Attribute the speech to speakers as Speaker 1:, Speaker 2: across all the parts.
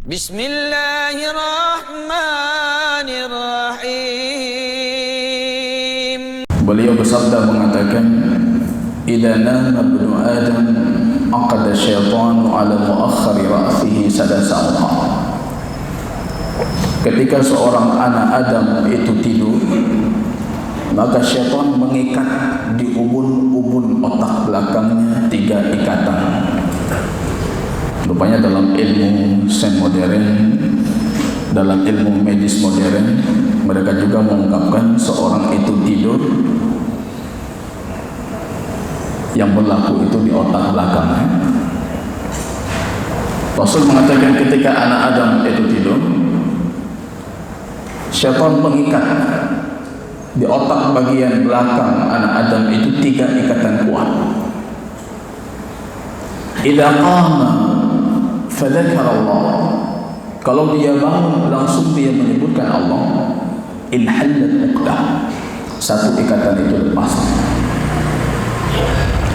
Speaker 1: Bismillahirrahmanirrahim.
Speaker 2: Beliau bersabda mengatakan, "Idza nama ibnu Adam aqada syaitanu ala muakhkhari ra'sihi sadasa'uha." Ketika seorang anak Adam itu tidur, maka syaitan mengikat di ubun-ubun otak belakangnya 3 ikatan. Rupanya dalam ilmu sains modern, dalam ilmu medis modern, mereka juga mengungkapkan seorang itu tidur, yang berlaku itu di otak belakang. Rasul mengatakan ketika anak Adam itu tidur, syaitan mengikat di otak bagian belakang anak Adam itu 3 ikatan kuat. Idza qama fadzakara Allah, kalau dia bangun langsung dia menyebutkan Allah, inhallat uqdah, 1 ikatan itu lepas.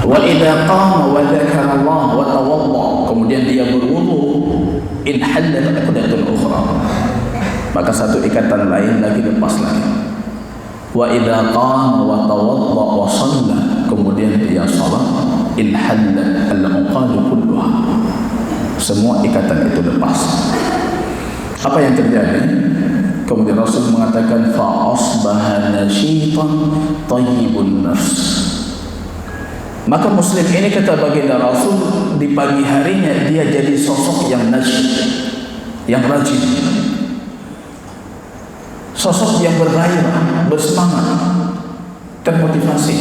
Speaker 2: Wa idza qama wa dzakara Allah wa tawadda, kemudian dia berwudu, inhallat uqdatun ukhra, maka 1 ikatan lain lagi lepas lagi. Wa idza qama wa tawadda wa shalla, kemudian dia salat, inhallat al-uqad kulluha, semua ikatan itu lepas. Apa yang terjadi? Kemudian Rasul mengatakan, fa asbaha nashitan tayyibun nafs. Maka muslim ini, kata baginda Rasul, di pagi harinya dia jadi sosok yang nasyid, yang rajin, sosok yang bergairah, bersemangat, termotivasi,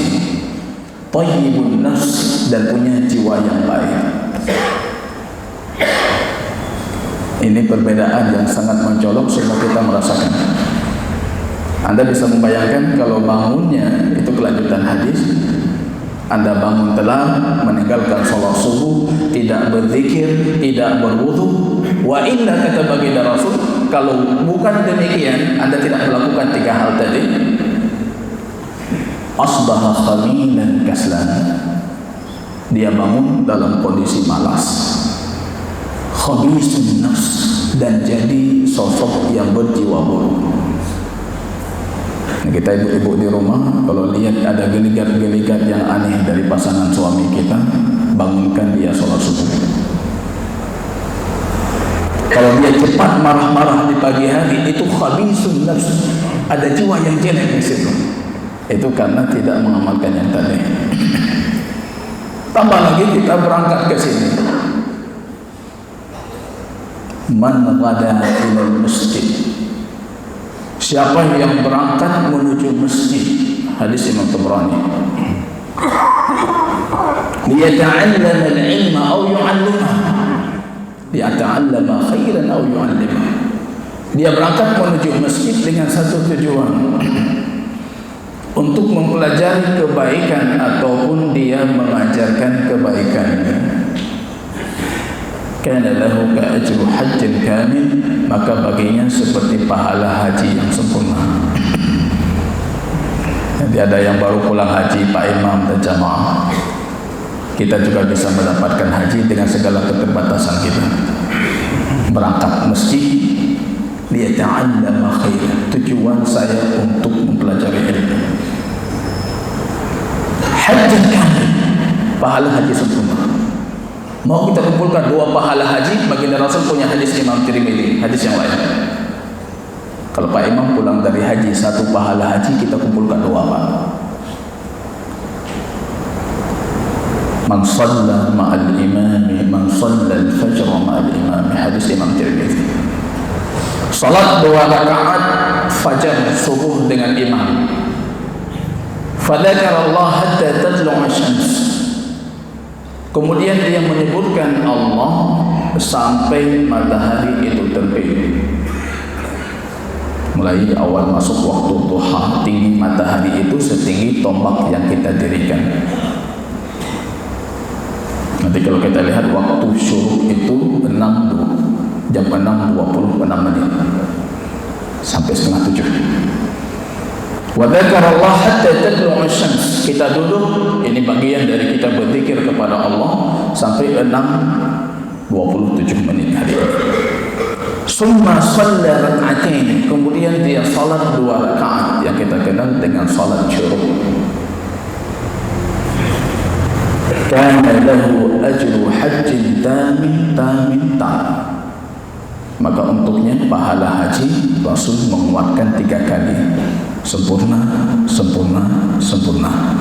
Speaker 2: tayyibun nafs, dan punya jiwa yang baik. Ini perbedaan yang sangat mencolok, semua kita merasakan. Anda bisa membayangkan kalau bangunnya itu kelanjutan hadis. Anda bangun telat, meninggalkan sholat subuh, tidak berzikir, tidak berwudu. Wa illa, kata baginda Rasul, kalau bukan demikian, Anda tidak melakukan 3 hal tadi, asbaha khamilan kaslan, dia bangun dalam kondisi malas, khabisun nafs, dan jadi sosok yang berjiwa buruk. Nah, kita ibu-ibu di rumah, kalau lihat ada geligat-geligat yang aneh dari pasangan suami kita, bangunkan dia sholat subuh. Kalau dia cepat marah-marah di pagi hari, itu khabisun nafs, ada jiwa yang jelek di situ. Itu karena tidak mengamalkan yang tadi. Tambah lagi kita berangkat ke sini. Man ghada ilal masjid, siapa yang berangkat menuju masjid, hadis Imam Tabrani, liyata'allama al-ilma aw yu'allimah, liyata'allama khairan aw yu'allimah, dia berangkat menuju masjid dengan satu tujuan, untuk mempelajari kebaikan ataupun dia mengajarkan kebaikan. Kana lahu ka'ajru hajjin kamil, maka baginya seperti pahala haji yang sempurna. Jadi ada yang baru pulang haji, Pak Imam dan jamaah, kita juga bisa mendapatkan haji dengan segala keterbatasan kita. Berangkat masjid, liyata'allama khairan, tujuan saya untuk mempelajari ilmu. Hajjin kamil, pahala haji sempurna. Mau kita kumpulkan 2 pahala haji, baginda Rasul punya hadis Imam Tirmidzi, hadis yang lain. Kalau Pak Imam pulang dari haji, 1 pahala haji, kita kumpulkan 2 apa? Man shalla ma'al imami, man shalla al-fajr ma'al imami, hadis Imam Tirmidzi. Salat 2 rakaat fajar subuh dengan imam. Fadzakara Allah hatta tatlu'a asy-syams, kemudian dia menyebutkan Allah sampai matahari itu terbit. Mulai awal masuk waktu duha, tinggi matahari itu setinggi tombak yang kita dirikan. Nanti kalau kita lihat waktu syuruk itu jam 6.26 menit sampai setengah 7. Wa dzakara Allah hatta tatlu'a asy-syams, kita duduk, ini bagian dari kita berzikir kepada Allah sampai 6.27 menit hari ini. Summa shalla rak'atain, kemudian dia salat 2 rakaat yang kita kenal dengan salat syuruk. Kana lahu ajru hajjin tamin maka untuknya pahala haji. Rasul menguatkan 3 kali, sempurna, sempurna, sempurna.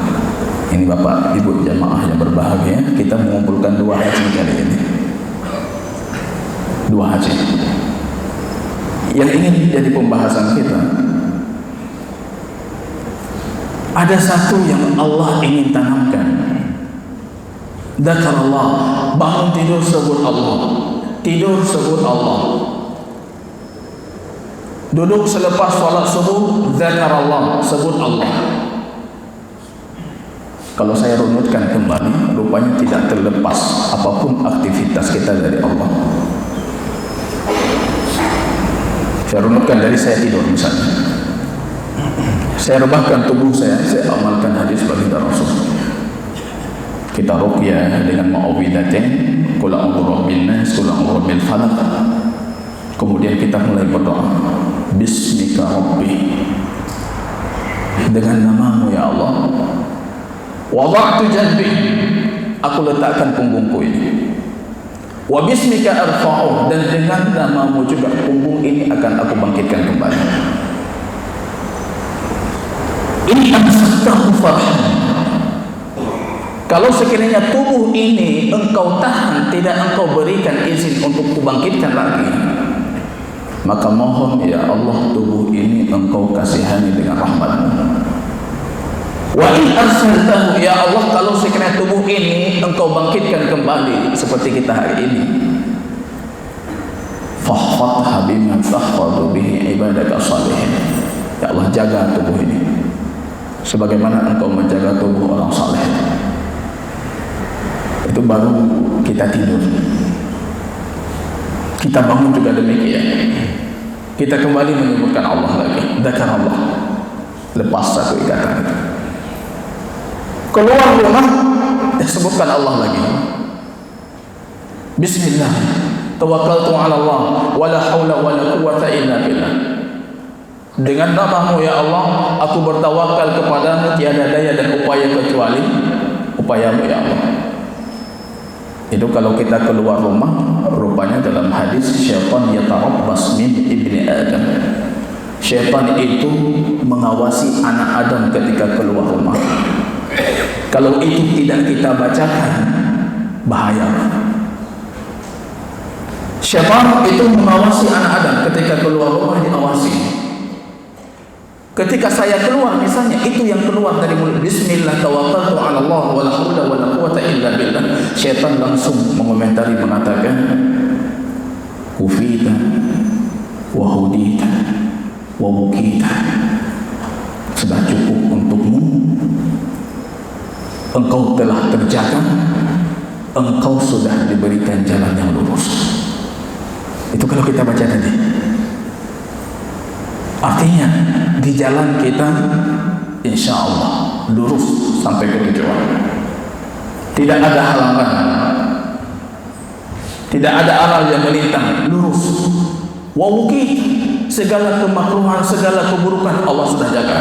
Speaker 2: Ini Bapak Ibu jamaah yang berbahagia, kita mengumpulkan 2 haji kali ini, 2 haji yang ingin jadi pembahasan kita. Ada satu yang Allah ingin tanamkan. Dzakarallah, bangun tidur sebut Allah, tidur sebut Allah, duduk selepas salat subuh dzakarallah, sebut Allah. Kalau saya runutkan kembali, rupanya tidak terlepas apapun aktivitas kita dari Allah. Saya runutkan dari saya tidur misalnya, saya rebahkan tubuh saya amalkan hadis baginda Rasul. Kita ruqyah dengan ma'awidatain, qul a'udzu birabbin nas, qul a'udzu bil falaq. Kemudian kita mulai berdoa, bismika rabbi, dengan namamu ya Allah. Wada'tu janbi, aku letakkan punggungku ini. Wa bismika arfa'u, dan dengan namamu juga punggung ini akan aku bangkitkan kembali. Ini amsaktahu farhan, kalau sekiranya tubuh ini engkau tahan, tidak engkau berikan izin untuk kubangkitkan lagi, maka mohon ya Allah, tubuh ini engkau kasihani dengan rahmat-Mu. Wa in arsaltahu, ya Allah, kalau sekiranya tubuh ini engkau bangkitkan kembali seperti kita hari ini, fahfadha bima tahfadhu bihi ibadaka shalihin, ya Allah, jaga tubuh ini sebagaimana engkau menjaga tubuh orang saleh. Itu baru kita tidur. Kita bangun juga demikian, kita kembali menyebutkan Allah lagi, dzakar Allah, lepas satu ikatan itu. Keluar rumah, sebutkan Allah lagi, bismillah, tawakkaltu ala Allah, wala haula wala quwwata illa billah. Dengan namamu ya Allah, aku bertawakal kepadamu, tiada daya dan upaya kecuali upayamu ya Allah. Itu kalau kita keluar rumah, rupanya dalam hadis, syaitan yatarabbas min ibni Adam, syaitan itu mengawasi anak Adam ketika keluar rumah. Kalau itu tidak kita bacakan, bahaya. Syaitan itu mengawasi anak Adam ketika keluar rumah, diawasi. Ketika saya keluar misalnya, itu yang keluar dari mulut, bismillah tawakkaltu ala Allah wala haula wala quwwata illa billah, syaitan langsung mengomentari, mengatakan kufita wa hudita wa mukita, sudah cukup untukmu, engkau telah terjaga, engkau sudah diberikan jalan yang lurus. Itu kalau kita baca tadi, artinya di jalan kita insya Allah lurus sampai ke tujuan, tidak ada halangan, tidak ada aral yang melintang, lurus. Wawukit, segala kemakruhan, segala keburukan Allah sudah jaga.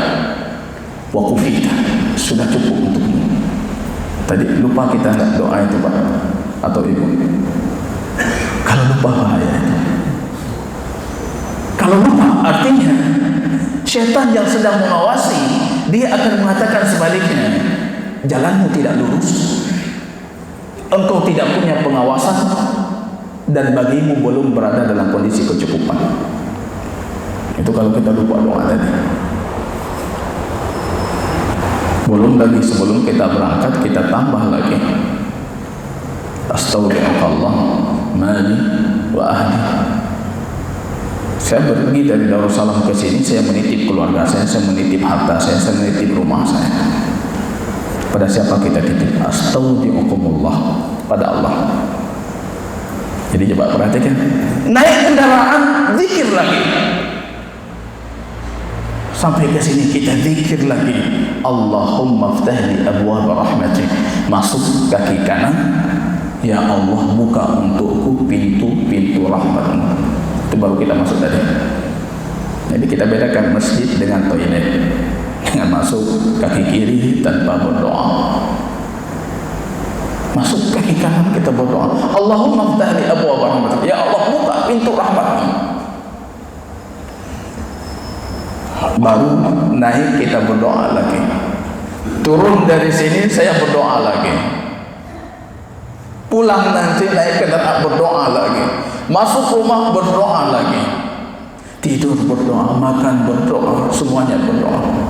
Speaker 2: Wakufita, sudah cukup untukmu. Tadi lupa kita nggak doa itu Pak atau Ibu? Kalau lupa bahaya. Kalau lupa artinya syaitan yang sedang mengawasi, dia akan mengatakan sebaliknya, jalanmu tidak lurus, engkau tidak punya pengawasan, dan bagimu belum berada dalam kondisi kecukupan. Itu kalau kita lupa doa tadi. Belum lagi sebelum kita berangkat, kita tambah lagi, astagfirullah mali wa ahli. Saya pergi dari Darussalam ke sini, saya menitip keluarga saya menitip harta saya menitip rumah saya. Pada siapa kita titip? Astagfirullah, pada Allah. Jadi coba perhatikan, naik kendaraan zikir lagi, sampai ke sini kita zikir lagi, Allahumma ftahli abwaab rahmatik. Masuk kaki kanan, ya Allah buka untukku pintu-pintu rahmatmu. Itu baru kita masuk tadi. Jadi kita bedakan masjid dengan toilet. Dengan masuk kaki kiri tanpa berdoa, masuk kaki kanan kita berdoa, Allahumma ftah li abwaab rahmatik, ya Allah buka pintu rahmat-Mu. Baru naik kita berdoa lagi, turun dari sini saya berdoa lagi, pulang nanti naik kendaraan berdoa lagi, masuk rumah berdoa lagi, tidur berdoa, makan berdoa, semuanya berdoa.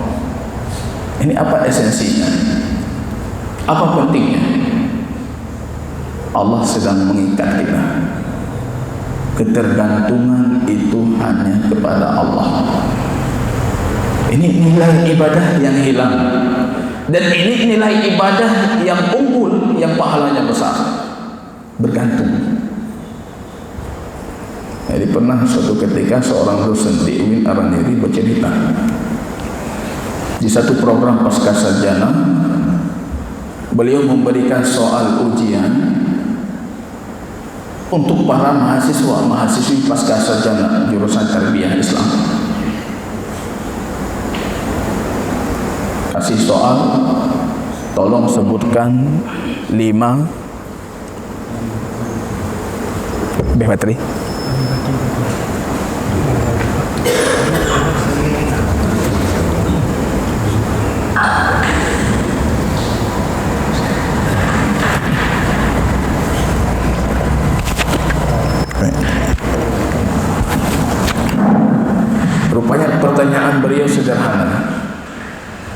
Speaker 2: Ini apa esensinya? Apa pentingnya? Allah sedang mengikat kita. Ketergantungan itu hanya kepada Allah. Ini nilai ibadah yang hilang. Dan ini nilai ibadah yang unggul, yang pahalanya besar. Bergantung. Jadi pernah suatu ketika seorang dosen di UIN Araniri bercerita, di satu program pasca sarjana beliau memberikan soal ujian untuk para mahasiswi pasca sarjana jurusan tarbiyah Islam. Kasih soal, tolong sebutkan 5 bateri. Rupanya pertanyaan beliau sederhana.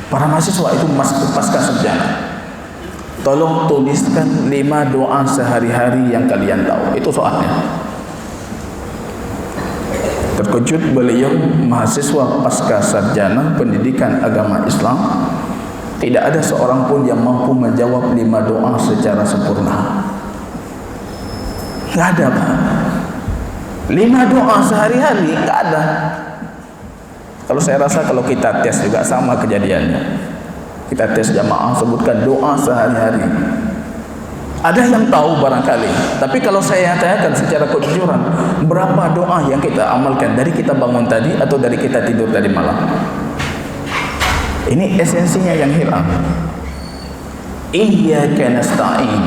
Speaker 2: Para mahasiswa itu pasca sarjana, tolong tuliskan 5 doa sehari-hari yang kalian tahu. Itu soalnya. Terkejut beliau, mahasiswa pasca sarjana pendidikan agama Islam, tidak ada seorang pun yang mampu menjawab 5 doa secara sempurna. Tidak ada, Pak. 5 doa sehari-hari tidak ada. Kalau saya rasa kalau kita tes juga sama kejadiannya. Kita tes jamaah, sebutkan doa sehari-hari. Ada yang tahu barangkali, tapi kalau saya tanyakan secara kejujuran, berapa doa yang kita amalkan dari kita bangun tadi atau dari kita tidur tadi malam? Ini esensinya yang hilang. Iyyaka nasta'in,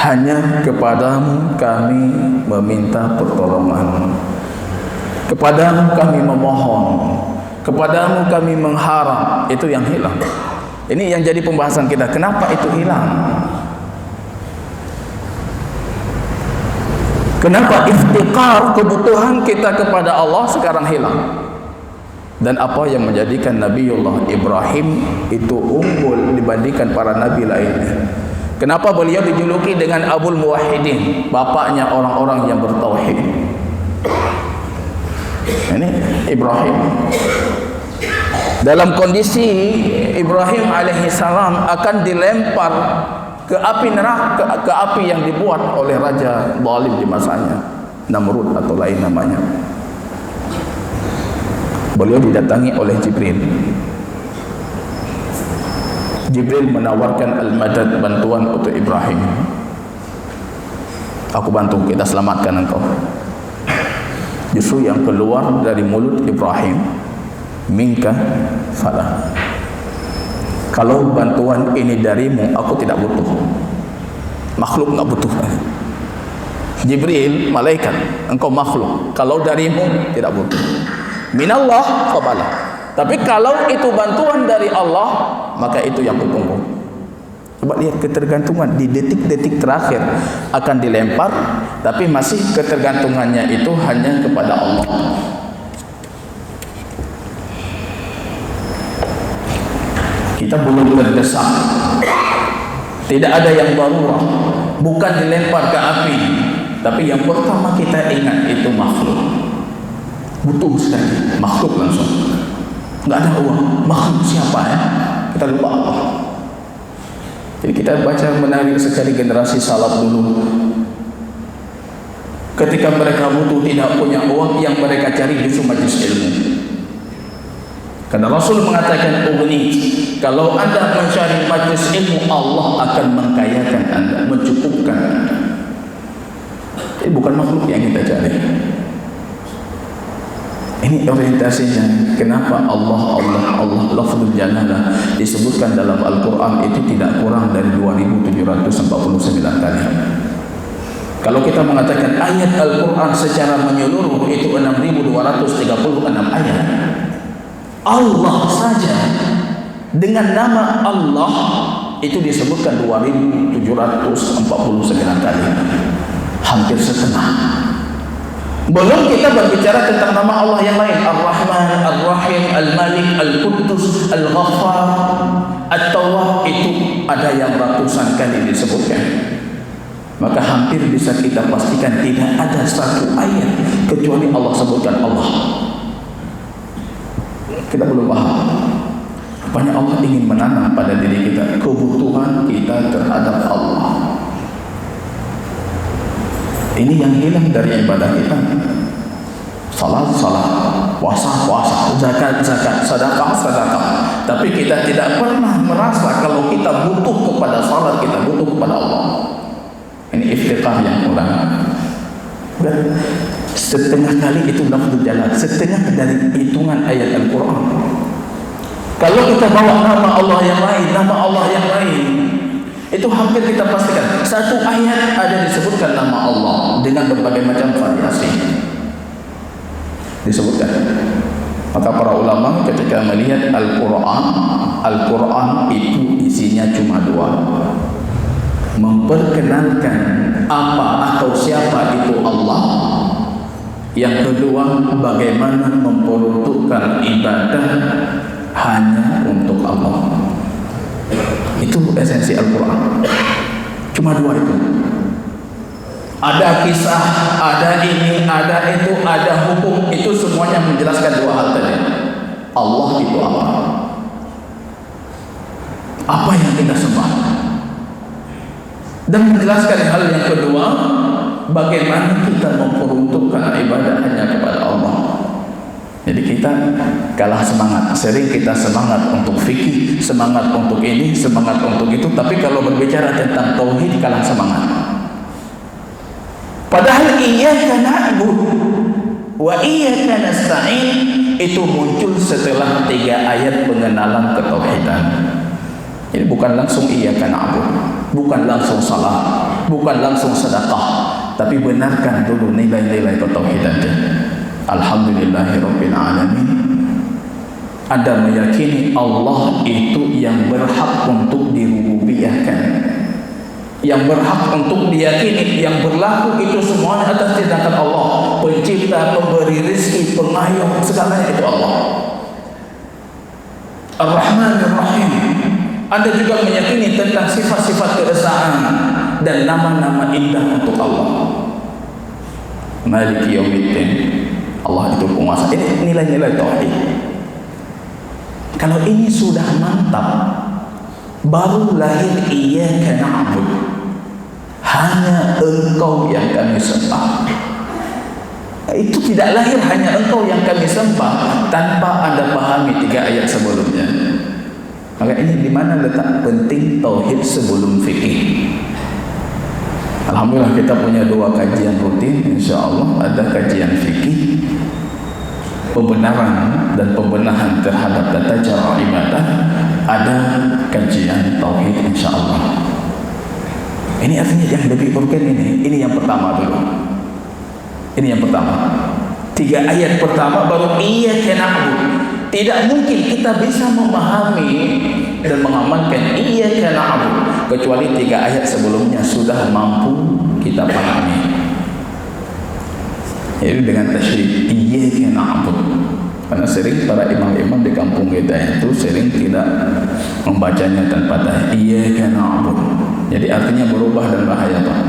Speaker 2: hanya kepadamu kami meminta pertolongan, kepadamu kami memohon, kepadamu kami mengharap. Itu yang hilang. Ini yang jadi pembahasan kita. Kenapa itu hilang? Kenapa iftiqar, kebutuhan kita kepada Allah sekarang hilang? Dan apa yang menjadikan Nabiullah Ibrahim itu unggul dibandingkan para nabi lainnya? Kenapa beliau dijuluki dengan Abul Muwahhidin, bapaknya orang-orang yang bertauhid? Ini Ibrahim dalam kondisi Ibrahim alaihissalam akan dilempar ke api neraka, ke api yang dibuat oleh raja zalim di masanya, Namrud atau lain namanya. Beliau didatangi oleh Jibril. Jibril menawarkan al-madad, bantuan untuk Ibrahim. Aku bantu, kita selamatkan engkau. Justru yang keluar dari mulut Ibrahim, minka falah. Kalau bantuan ini darimu, aku tidak butuh. Makhluk tidak butuh. Jibril, malaikat, engkau makhluk. Kalau darimu, tidak butuh. Minallah fabalah. Tapi kalau itu bantuan dari Allah, maka itu yang kutunggu. Coba lihat ketergantungan di detik-detik terakhir akan dilempar, tapi masih ketergantungannya itu hanya kepada Allah. Kita belum terdesak, tidak ada yang darurat, bukan dilempar ke api, tapi yang pertama kita ingat itu makhluk. Butuh sekali, makhluk langsung. Nggak ada uang, makhluk siapa ya? Kita lupa Allah. Jadi kita baca menarik sekali generasi salaf dulu. Ketika mereka butuh, tidak punya uang, yang mereka cari justru majlis ilmu. Karena Rasul mengatakan, kalau anda mencari majlis ilmu, Allah akan mengkayakan anda, mencukupkan anda. Jadi bukan bukan makhluk yang kita cari. Ini orientasinya. Kenapa Allah lafzul jalalah disebutkan dalam Al-Quran itu tidak kurang dari 2749 kali. Kalau kita mengatakan ayat Al-Quran secara menyeluruh itu 6236 ayat, Allah saja dengan nama Allah itu disebutkan 2749 kali, hampir setengah. Belum kita berbicara tentang nama Allah yang lain, Ar-Rahman, Ar-Rahim, Al-Malik, Al-Quddus, Al-Ghaffar, At-Tawwab, itu ada yang ratusan kali disebutkan. Maka hampir bisa kita pastikan tidak ada satu ayat kecuali Allah sebutkan Allah. Kita belum paham. Rupanya Allah ingin menanam pada diri kita kebutuhan kita terhadap Allah. Ini yang hilang dari ibadah kita. Salat, puasa, zakat, sedekah. Tapi kita tidak pernah merasa kalau kita butuh kepada salat, kita butuh kepada Allah. Ini iftiqah yang kurang. Dan setengah kali itu lafzul jalal, setengah dari hitungan ayat Al-Quran. Kalau kita bawa nama Allah yang lain, itu hampir kita pastikan satu ayat ada disebutkan nama Allah dengan berbagai macam variasi disebutkan. Maka para ulama ketika melihat Al-Quran itu isinya cuma dua: memperkenalkan apa atau siapa itu Allah. Yang kedua, bagaimana memperuntukkan ibadah hanya untuk Allah. Itu esensi Al-Quran. Cuma dua itu. Ada kisah, ada ini, ada itu, ada hukum. Itu semuanya menjelaskan dua hal tadi. Allah itu apa? Apa yang kita sembah? Dan menjelaskan hal yang kedua, bagaimana kita memperuntukkan ibadah hanya kepada Allah. Jadi kita kalah semangat. Sering kita semangat untuk fikih, semangat untuk ini, semangat untuk itu. Tapi kalau berbicara tentang tauhid, kalah semangat. Padahal iyyaka na'budu wa iyyaka nasta'in itu muncul setelah 3 ayat pengenalan ketauhidan. Jadi bukan langsung iyyaka na'budu, bukan langsung salat, bukan langsung sedekah, tapi benarkan dulu nilai-nilai ketauhidannya. Alhamdulillahirabbil alamin. Anda meyakini Allah itu yang berhak untuk dirububiyahkan, yang berhak untuk diyakini, yang berlaku itu semuanya atas tindakan Allah, pencipta, pemberi rezeki, pengayom, segalanya itu Allah. Ar-Rahman Ar-Rahim. Anda juga meyakini tentang sifat-sifat keesaan dan nama-nama indah untuk Allah. Maliki Yaumiddin. Allah itu penguasa. Ini nilai-nilai tauhid. Kalau ini sudah mantap, baru lahir iyyaka na'budu, hanya Engkau yang kami sembah. Itu tidak lahir hanya Engkau yang kami sembah tanpa Anda pahami 3 ayat sebelumnya. Maka ini di mana letak penting tauhid sebelum fikih. Alhamdulillah kita punya 2 kajian rutin, insyaallah ada kajian fikih, pembenaran dan pembenahan terhadap tata cara ibadah, ada kajian tauhid insyaallah. Ini artinya yang lebih urgen ini yang pertama dulu. Ini yang pertama. 3 ayat pertama baru iyyaka na'budu. Tidak mungkin kita bisa memahami dan mengamalkan iyyaka na'budu kecuali 3 ayat sebelumnya sudah mampu kita pahami. Jadi dengan tasydid iyyaka na'budu. Karena sering para imam-imam di kampung kita itu sering tidak membacanya tanpa tahiyat. Iyyaka na'budu. Jadi artinya berubah dan bahaya, Pak.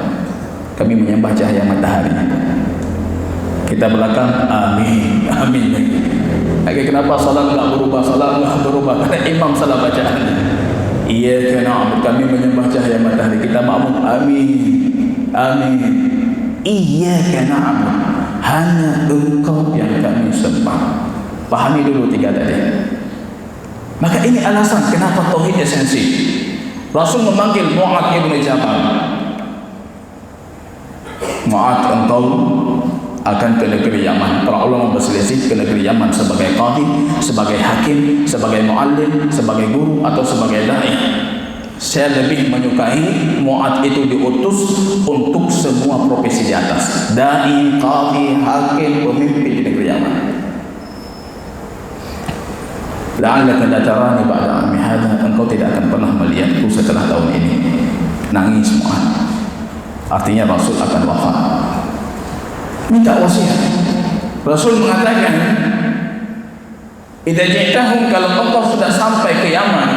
Speaker 2: Kami menyembah cahaya matahari. Kita belakang amin, amin. Lagi kenapa salat enggak berubah? Salat enggak berubah karena imam salah bacaan. Iyyaka na'budu, kami menyembah cahaya matahari. Kita makmum amin, amin. Iyyaka na'budu, hanya Engkau yang kami sembah. Pahami dulu 3 tadi. Maka ini alasan kenapa tauhid esensi. Rasul memanggil Mu'adz bin Jabal. Mu'adz, engkau akan ke negeri Yaman. Para ulama berselisih ke negeri Yaman sebagai qadhi, sebagai hakim, sebagai muallim, sebagai guru atau sebagai dai. Saya lebih menyukai Mu'adz itu diutus untuk semua profesi di atas, dai, qadhi, hakim, pemimpin di negeri Yaman. La'allaka la tarani ba'da 'ami hadha, engkau tidak akan pernah melihatku setelah tahun ini. Nangis Mu'adz. Artinya Rasul akan wafat. Minta wasiat. Rasul mengatakan, idza ji'tahum, kalau engkau sudah sampai ke Yaman,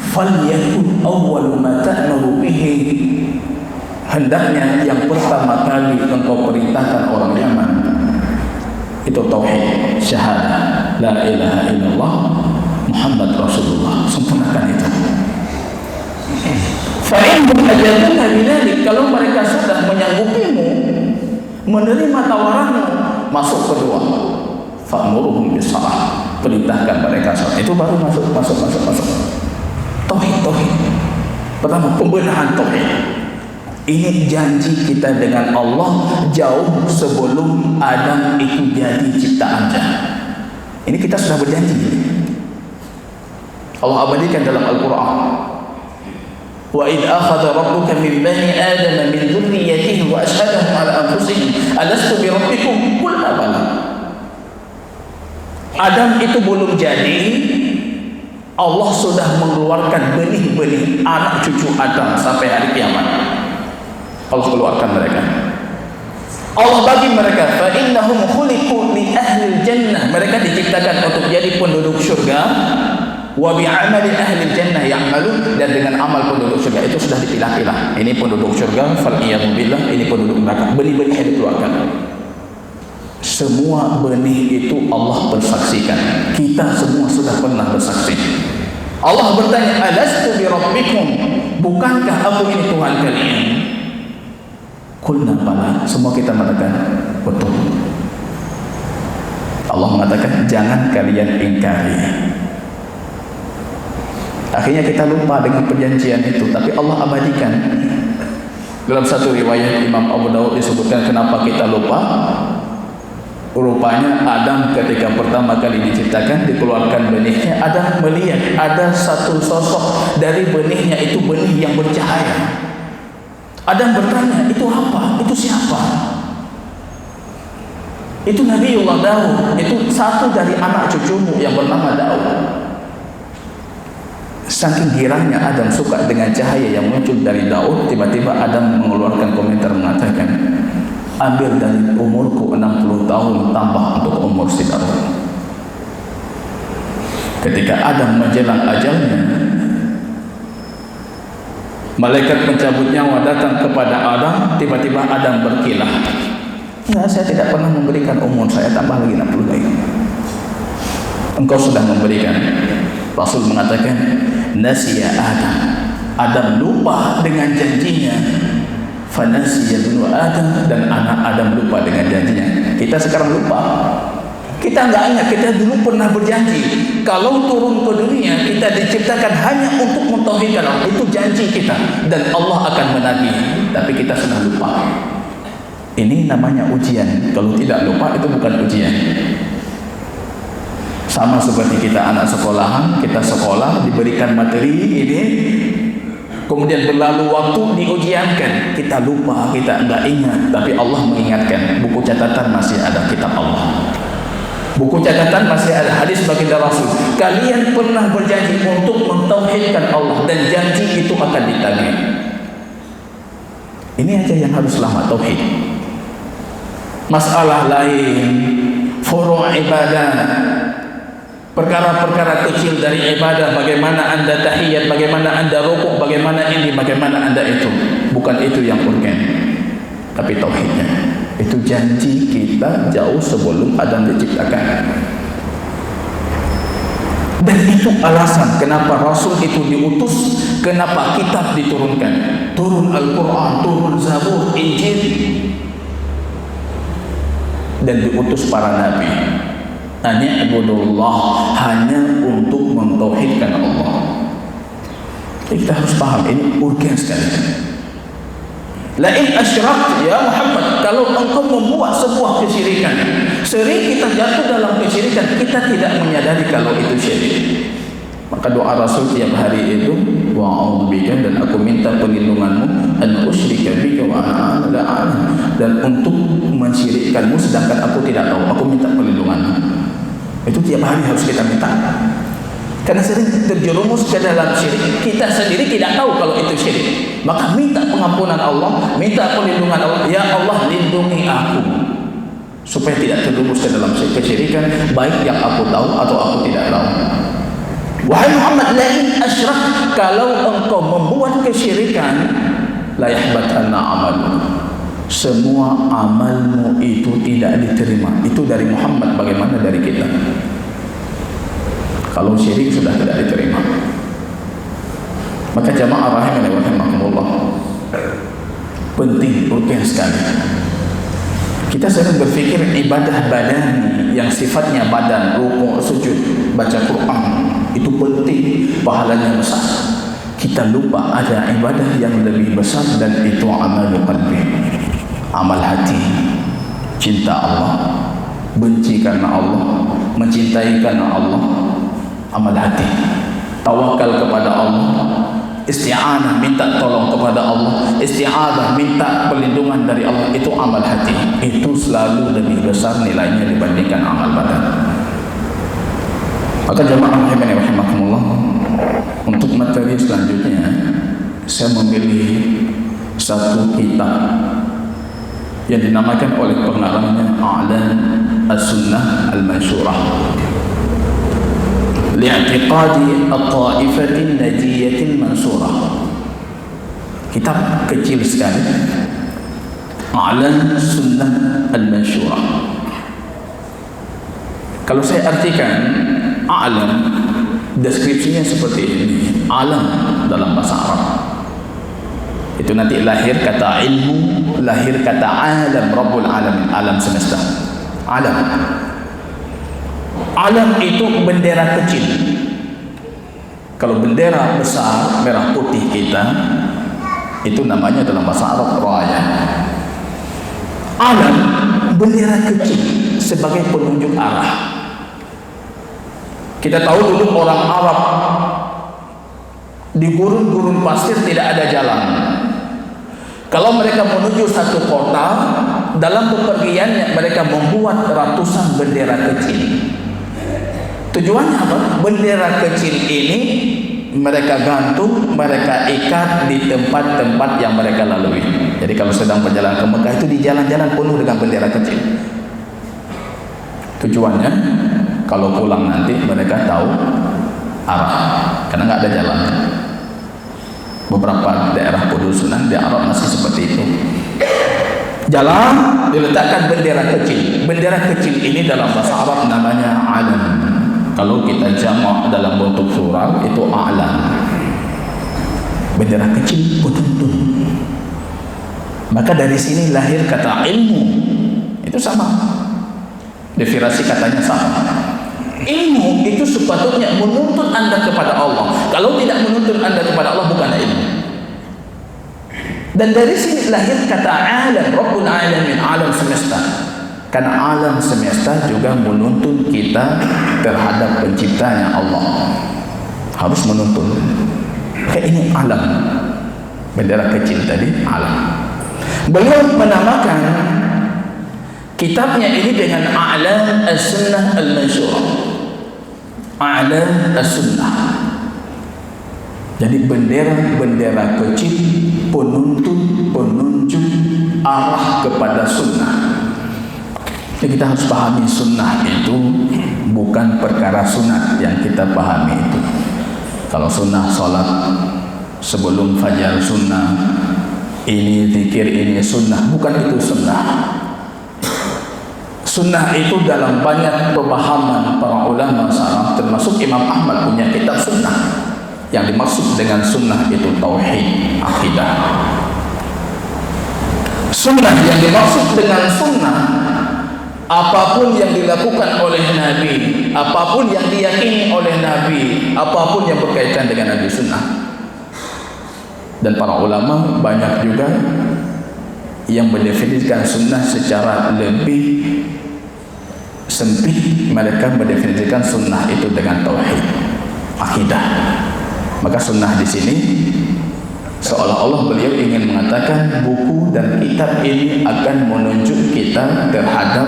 Speaker 2: falyakun awwalu ma ta'muru bihi, hendaknya yang pertama kali engkau perintahkan orang Yaman itu tauhid, syahadah, la ilaha illallah Muhammad Rasulullah. Sempurnakan itu. Fa'inhum ajabuka bidzalik, kalau mereka sudah menyanggupimu, menerima tawaranmu, masuk kedua, fa'muruhum bis-shalah, perintahkan mereka salat. Itu baru masuk. Tauhid. Pertama, pembenahan tauhid. Ini janji kita dengan Allah jauh sebelum Adam itu jadi ciptaannya. Ini kita sudah berjanji. Allah abadikan dalam Al-Quran. Wa idh akhadha rabbuka min bani adama min dhurriyyatihim wa ashhadahum ala anfusihim alastu bi rabbikum qulna bala. Adam itu belum jadi, Allah sudah mengeluarkan benih-benih anak cucu Adam sampai hari kiamat. Allah keluarkan mereka. Allah bagi mereka, fa innahum khuliqu li ahli jannah, mereka diciptakan untuk jadi penduduk surga. Wa bi'amali ahli jannah ya'malu, dan dengan amal penduduk surga itu sudah dipilah-pilah. Ini penduduk surga, fal iyadu billah, ini penduduk neraka. Benih-benih yang dikeluarkan. Semua benih itu Allah bersaksikan. Kita semua sudah pernah bersaksi. Allah bertanya, alastu bi rabbikum, bukankah aku ini Tuhan kalian? Qulna bala, semua kita mengatakan betul. Allah mengatakan, jangan kalian ingkari. Akhirnya kita lupa dengan perjanjian itu, tapi Allah abadikan. Dalam satu riwayat Imam Abu Dawud disebutkan kenapa kita lupa. Rupanya Adam ketika pertama kali diciptakan, dikeluarkan benihnya, Adam melihat ada satu sosok dari benihnya, itu benih yang bercahaya. Adam bertanya, itu apa? Itu siapa? Itu Nabiullah Daud, itu satu dari anak cucumu yang bernama Daud. Saking girangnya Adam suka dengan cahaya yang muncul dari Daud, tiba-tiba Adam mengeluarkan komentar mengatakan, ambil dari umurku 60 tahun tambah untuk umur si Daud. Ketika Adam menjelang ajalnya, malaikat pencabut nyawa datang kepada Adam. Tiba-tiba Adam berkilah, ya, saya tidak pernah memberikan umur saya, tambah lagi 60 lagi. Engkau sudah memberikan. Rasul mengatakan, nasiya Adam lupa dengan janjinya, fanasiya ibnu Adam, dan anak Adam lupa dengan janjinya. Kita sekarang lupa. Kita nggak ingat, kita dulu pernah berjanji kalau turun ke dunia kita diciptakan hanya untuk mentauhidkan Allah. Itu janji kita, dan Allah akan menagih, tapi kita sudah lupa. Ini namanya ujian. Kalau tidak lupa, itu bukan ujian. Sama seperti kita anak sekolahan, kita sekolah diberikan materi ini, kemudian berlalu waktu diujiankan, kita lupa, kita enggak ingat, tapi Allah mengingatkan. Buku catatan masih ada kitab Allah, buku catatan masih ada hadis baginda Rasul. Kalian pernah berjanji untuk mentauhidkan Allah, dan janji itu akan ditagih. Ini aja yang harus selamat, tauhid. Masalah lain, furu' ibadah, perkara-perkara kecil dari ibadah, bagaimana anda tahiyat, bagaimana anda rukuk, bagaimana ini, bagaimana anda itu, bukan itu yang urgen, tapi tauhidnya. Itu janji kita jauh sebelum Adam diciptakan. Dan itu alasan kenapa Rasul itu diutus, kenapa kitab diturunkan, turun Al-Quran, turun Zabur, Injil, dan diutus para nabi. Hanya ibadullah, hanya untuk mentauhidkan Allah. Kita harus paham, ini urgen sekali. Lain asyrak ya Muhammad, kalau engkau membuat sebuah kesyirikan. Sering kita jatuh dalam kesyirikan, kita tidak menyadari kalau itu syirik. Maka doa Rasul tiap hari itu, wa a'udzubika, dan aku minta perlindunganmu, an usyrika bika wa ana la a'lam, dan untuk mensyirikkanmu sedangkan aku tidak tahu, aku minta perlindunganmu. Itu tiap hari harus kita minta. Karena sering terjerumus ke dalam syirik, kita sendiri tidak tahu kalau itu syirik. Maka minta pengampunan Allah, minta perlindungan Allah. Ya Allah, lindungi aku supaya tidak terjerumus ke dalam kesyirikan, baik yang aku tahu atau aku tidak tahu. Wahai Muhammad, lain asyrak, kalau engkau membuat kesyirikan, la yahbatanna amalu, semua amalmu itu tidak diterima. Itu dari Muhammad, bagaimana dari kita? Kalau syirik sudah tidak diterima. Maka jamaah rahimani wa rahimakumullah, penting, urgen sekali. Kita sering berpikir ibadah badan yang sifatnya badan, rukuk, sujud, baca Quran, itu penting, pahalanya besar. Kita lupa ada ibadah yang lebih besar, dan itu amal qalbi, amal hati. Cinta Allah, benci karena Allah, mencintai karena Allah, amal hati. Tawakal kepada Allah, isti'anah, minta tolong kepada Allah, isti'adah, minta perlindungan dari Allah, itu amal hati. Itu selalu lebih besar nilainya dibandingkan amal badan. Maka jamaah rahimani wa rahimakumullah, untuk materi selanjutnya saya memilih satu kitab yang dinamakan oleh pengarangnya A'lam As-Sunnah Al-Mansyurah li'atiqadi at-ta'ifatin najiyatin mansurah. Kitab kecil sekali, A'lam Sunnah Al-Mansyurah. Kalau saya artikan A'lam, deskripsinya seperti ini. Alam dalam bahasa Arab itu nanti lahir kata ilmu, lahir kata alam, Rabbul Alamin, alam semesta. Alam, alam itu bendera kecil. Kalau bendera besar merah putih kita, itu namanya dalam bahasa Arab raya. Alam, bendera kecil sebagai penunjuk arah. Kita tahu dulu orang Arab di gurun-gurun pasir tidak ada jalan. Kalau mereka menuju satu kota, dalam bepergiannya mereka membuat ratusan bendera kecil. Tujuannya apa? Bendera kecil ini mereka gantung, mereka ikat di tempat-tempat yang mereka lalui. Jadi kalau sedang berjalan ke Mekah, itu di jalan-jalan penuh dengan bendera kecil. Tujuannya, kalau pulang nanti mereka tahu arah, karena nggak ada jalan. Beberapa daerah pedusunan di Arab masih seperti itu. Jalan diletakkan bendera kecil. Bendera kecil ini dalam bahasa Arab namanya alam. Kalau kita jamak dalam bentuk plural itu a'lam. Bendera kecil penuntun. Maka dari sini lahir kata ilmu. Itu sama. Definisi katanya sama. Ilmu itu sepatutnya menuntun Anda kepada Allah. Kalau tidak menuntun Anda kepada Allah, bukan ilmu. Dan dari sini lahir kata alam, Rabbul Alamin, alam semesta. Karena alam semesta juga menuntun kita terhadap penciptanya Allah. Harus menuntun. Kayak ini alam. Bendera kecil tadi alam. Beliau menamakan kitabnya ini dengan A'lam As-Sunnah Al-Mansyurah. A'lam As-Sunnah. Jadi bendera-bendera kecil penuntun, penunjuk arah kepada sunnah. Jadi kita harus pahami sunnah itu bukan perkara sunat yang kita pahami itu. Kalau sunnah salat sebelum fajar sunnah, ini zikir, ini sunnah, bukan itu sunnah. Sunnah itu dalam banyak pemahaman para ulama salaf, termasuk Imam Ahmad punya kitab sunnah. Yang dimaksud dengan sunnah itu tauhid, akidah. Sunnah yang dimaksud dengan sunnah, apapun yang dilakukan oleh Nabi, apapun yang diyakini oleh Nabi, apapun yang berkaitan dengan Nabi sunnah. Dan para ulama banyak juga yang mendefinisikan sunnah secara lebih sempit. Mereka mendefinisikan sunnah itu dengan tauhid, akidah. Maka sunnah di sini seolah-olah beliau ingin mengatakan buku dan kitab ini akan menunjuk kita terhadap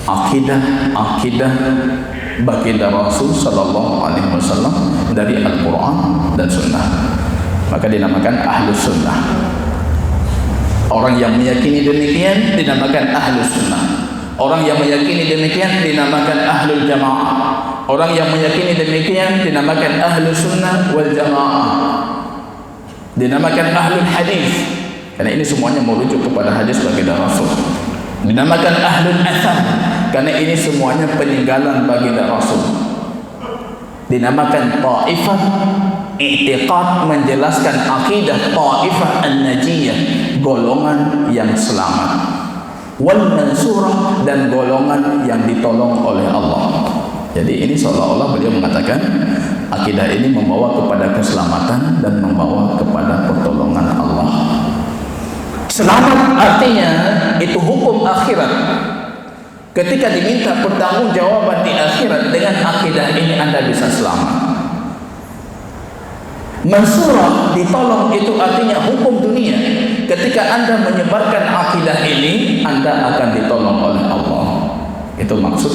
Speaker 2: akidah baginda Rasul sallallahu alaihi wasallam dari Al-Quran dan Sunnah. Maka dinamakan Ahlus Sunnah. Orang yang meyakini demikian dinamakan Ahlus Sunnah. Orang yang meyakini demikian dinamakan Ahlul Jamaah. Orang yang meyakini demikian dinamakan Ahlus Sunnah wal Jamaah. Dinamakan Ahlul Hadis, karena ini semuanya merujuk kepada hadis baginda Rasul. Dinamakan Ahlul Athar, karena ini semuanya peninggalan baginda Rasul. Dinamakan Ta'ifah, i'tiqad, menjelaskan akidah Ta'ifah An-Najiyah, golongan yang selamat. Wal Mansurah, dan golongan yang ditolong oleh Allah. Jadi ini seolah-olah beliau mengatakan akidah ini membawa kepada keselamatan dan membawa kepada pertolongan Allah. Selamat artinya itu hukum akhirat. Ketika diminta pertanggungjawaban di akhirat, dengan akidah ini Anda bisa selamat. Mansurah, ditolong, itu artinya hukum dunia. Ketika Anda menyebarkan akidah ini, Anda akan ditolong oleh Allah. Itu maksud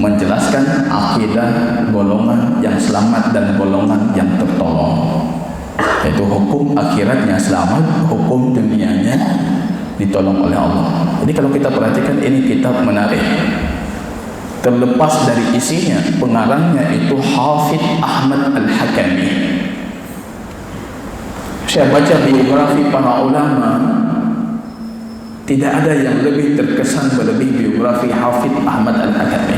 Speaker 2: menjelaskan akidah golongan yang selamat dan golongan yang tertolong. Itu hukum akhiratnya selamat, hukum dunianya ditolong oleh Allah. Jadi kalau kita perhatikan, ini kitab menarik. Terlepas dari isinya, pengarangnya itu Hafidz Ahmad Al-Hakami. Saya baca biografi para ulama, tidak ada yang lebih terkesan melebihi biografi Hafidz Ahmad Al-Hakami.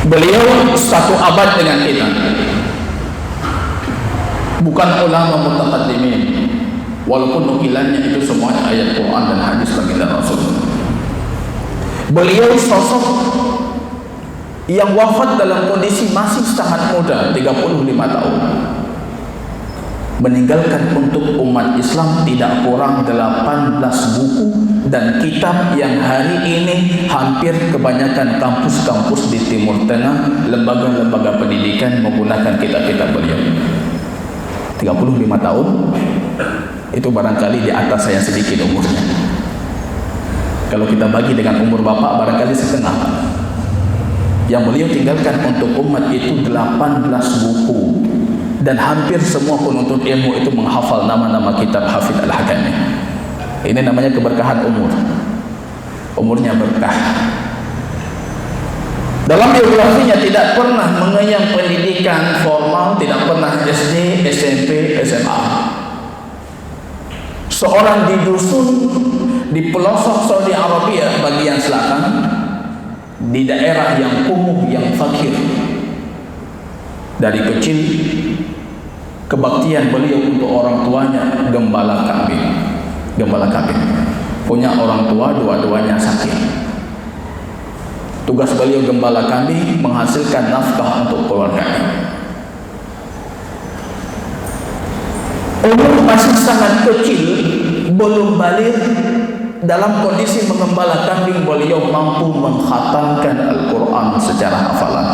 Speaker 2: Beliau satu abad dengan kita, bukan ulama mutaqaddimin, walaupun nukilannya itu semuanya ayat Quran dan hadis baginda Rasul. Beliau sosok yang wafat dalam kondisi masih sangat muda, 35 tahun. Meninggalkan untuk umat Islam tidak kurang 18 buku dan kitab yang hari ini hampir kebanyakan kampus-kampus di Timur Tengah, lembaga-lembaga pendidikan menggunakan kitab-kitab beliau. 35 tahun, itu barangkali di atas saya sedikit umurnya. Kalau kita bagi dengan umur bapak, barangkali setengah. Yang beliau tinggalkan untuk umat itu 18 buku. Dan hampir semua penuntut ilmu itu menghafal nama-nama kitab Hafidz Al-Hakami. Ini namanya keberkahan umur. Umurnya berkah. Dalam biografinya tidak pernah mengenyam pendidikan formal, tidak pernah SD, SMP, SMA. Seorang di dusun di pelosok Saudi Arabia bagian selatan, di daerah yang kumuh, yang fakir. Dari kecil kebaktian beliau untuk orang tuanya gembala kambing. Gembala kambing. Punya orang tua, dua-duanya sakit. Tugas beliau gembala kambing, menghasilkan nafkah untuk keluarganya. Umur masih sangat kecil, belum balik, dalam kondisi mengembala kambing beliau mampu mengkhatamkan Al-Quran secara hafalan.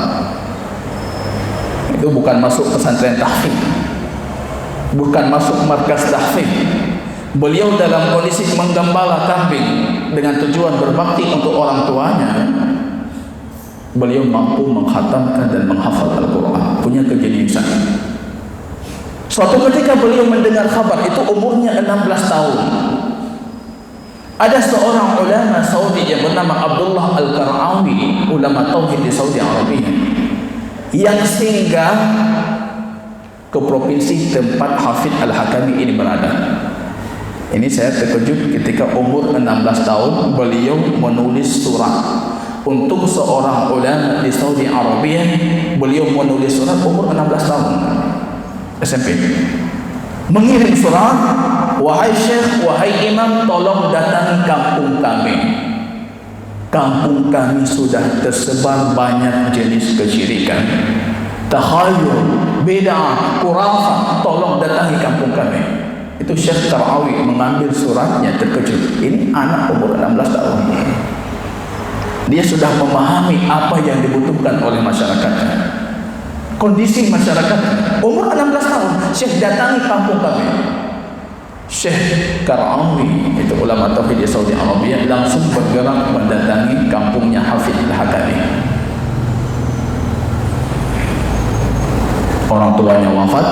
Speaker 2: Itu bukan masuk pesantren tahfidz, bukan masuk markas tahfidz. Beliau dalam kondisi menggembala kambing dengan tujuan berbakti untuk orang tuanya, beliau mampu mengkhatamkan dan menghafal Al-Quran, punya kejeniusan. Suatu ketika beliau mendengar kabar, itu umurnya 16 tahun. Ada seorang ulama Saudi yang bernama Abdullah Al-Qar'awi, ulama tauhid di Saudi Arabia, yang singgah ke provinsi tempat Hafidz Al-Hakami ini berada. Ini saya terkejut ketika umur 16 tahun beliau menulis surat untuk seorang ulama di Saudi Arabia. Beliau menulis surat umur 16 tahun, SMP. Mengirim surat, wahai syekh, wahai imam, tolong datangi kampung kami. Kampung kami sudah tersebar banyak jenis kesyirikan, takhayul, bid'ah, khurafat. Tolong datangi kampung kami. Itu Syekh Qara'awi mengambil suratnya terkejut. Ini anak umur 16 tahun. Dia sudah memahami apa yang dibutuhkan oleh masyarakatnya, kondisi masyarakat. Umur 16 tahun, Syekh datangi kampung kami. Syekh Qara'awi, itu ulama tauhid di Saudi Arabia, langsung bergerak mendatangi kampungnya Hafidh Al-Hakami. Orang tuanya wafat,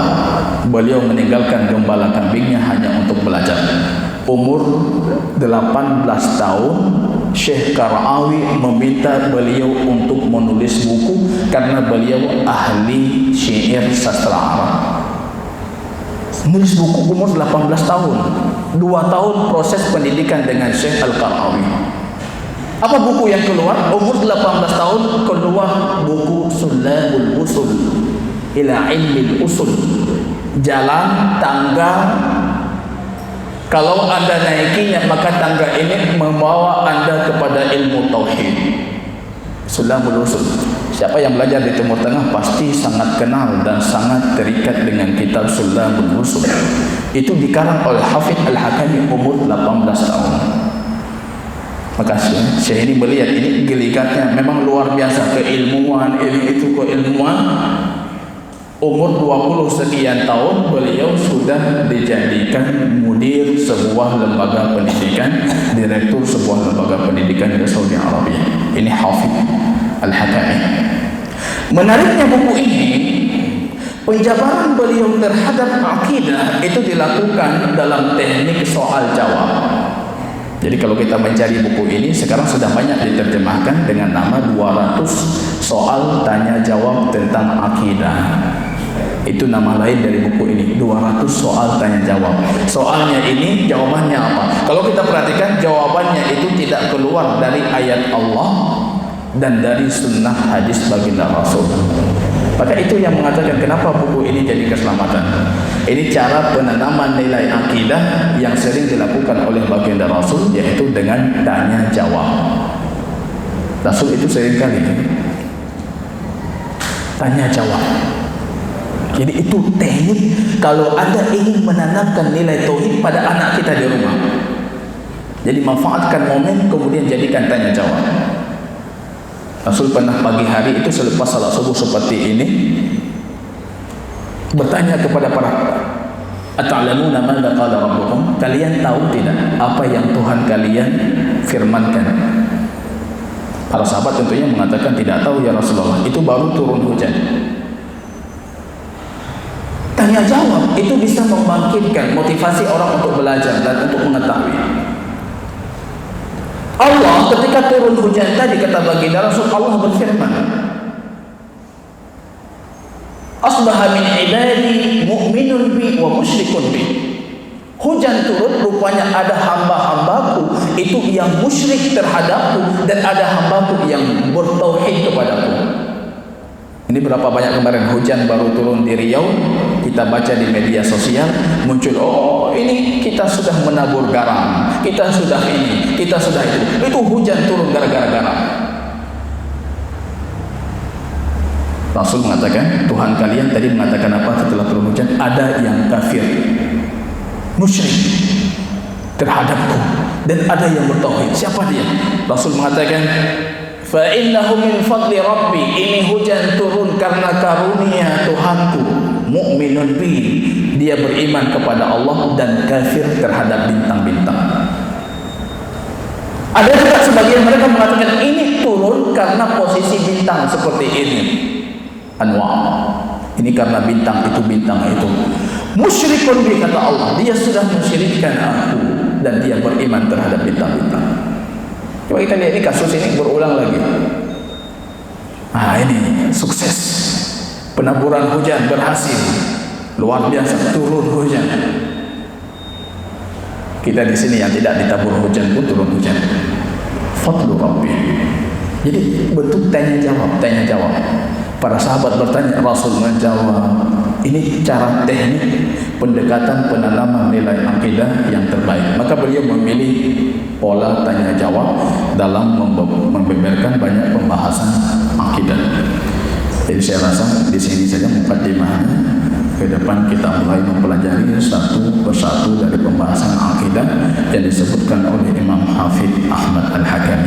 Speaker 2: beliau meninggalkan gembala kambingnya hanya untuk belajar. Umur 18 tahun, Syekh Qara'awi meminta beliau untuk menulis buku karena beliau ahli syair sastra Arab. Menulis buku umur 18 tahun, 2 tahun proses pendidikan dengan Syekh Al-Qara'awi. Apa buku yang keluar? Umur 18 tahun keluar buku Sulamul Usul ila Ilmil Usul, jalan tangga. Kalau anda naikinya, maka tangga ini membawa anda kepada ilmu tauhid. Sulamul Usul. Siapa yang belajar di Timur Tengah pasti sangat kenal dan sangat terikat dengan kitab Sulamul Usul. Itu dikarang oleh Hafidh Al-Hakami umur 18 tahun. Maka Syekh ini melihat ini geligatnya memang luar biasa, keilmuan ini itu keilmuan. Umur 20 sekian tahun beliau sudah dijadikan mudir sebuah lembaga pendidikan, direktur sebuah lembaga pendidikan di Saudi Arabia. Ini Hafidh Al-Hakami. Menariknya buku ini, penjabaran beliau terhadap akidah itu dilakukan dalam teknik soal jawab. Jadi kalau kita mencari buku ini, sekarang sudah banyak diterjemahkan dengan nama 200 soal tanya jawab tentang akidah. Itu nama lain dari buku ini, 200 soal tanya jawab. Soalnya ini jawabannya apa? Kalau kita perhatikan, jawabannya itu tidak keluar dari ayat Allah dan dari sunnah hadis baginda Rasul. Maka itu yang mengatakan kenapa buku ini jadi keselamatan. Ini cara penanaman nilai akidah yang sering dilakukan oleh baginda Rasul, yaitu dengan tanya jawab. Rasul itu sering kali tanya jawab. Jadi itu teknik kalau anda ingin menanamkan nilai tauhid pada anak kita di rumah. Jadi manfaatkan momen, kemudian jadikan tanya jawab. Rasul pernah pagi hari itu selepas salat subuh seperti ini bertanya kepada para ata'lamuna madza qala rabbukum, kalian tahu tidak apa yang Tuhan kalian firmankan? Para sahabat tentunya mengatakan tidak tahu ya Rasulullah, itu baru turun hujan. Tanya jawab itu bisa membangkitkan motivasi orang untuk belajar dan untuk mengetahui. Allah ketika turun hujan tadi, kata baginda Rasul, Allah berfirman, asbaha min ibadi mu'minun bi wa musyrikun bi. Hujan turun, rupanya ada hamba-hambaku itu yang musyrik terhadapku dan ada hambaku yang bertauhid kepadaku. Ini berapa banyak kemarin hujan baru turun di Riau, kita baca di media sosial, muncul, oh ini kita sudah menabur garam, kita sudah ini, kita sudah itu hujan turun gara-gara garam. Rasul mengatakan, Tuhan kalian tadi mengatakan apa setelah turun hujan? Ada yang kafir, musyrik terhadapku, dan ada yang bertauhid. Siapa dia? Rasul mengatakan, fa innahu min fadli rabbi, ini hujan turun karena karunia Tuhanku. Mu'minun bi, dia beriman kepada Allah dan kafir terhadap bintang-bintang. Ada juga sebagian mereka mengatakan ini turun karena posisi bintang seperti ini, anwar, ini karena bintang itu bintang itu. Musyrikun bi, kata Allah, dia sudah mensyirikkan aku dan dia beriman terhadap bintang-bintang. Coba kita lihat ini kasus ini berulang lagi. Nah ini sukses, penaburan hujan berhasil, luar biasa, turun hujan. Kita di sini yang tidak ditabur hujan pun turun hujan. Fadlu Rabbi. Jadi bentuk tanya jawab. Para sahabat bertanya, Rasul menjawab. Ini cara teknik pendekatan penanaman nilai akidah yang terbaik. Maka beliau memilih pola tanya jawab dalam membeberkan banyak pembahasan akidah. Jadi saya rasa di sini saja mukadimahnya. Ke depan kita mulai mempelajari satu persatu yang disebutkan oleh Imam Hafidh Ahmad Al-Hakam.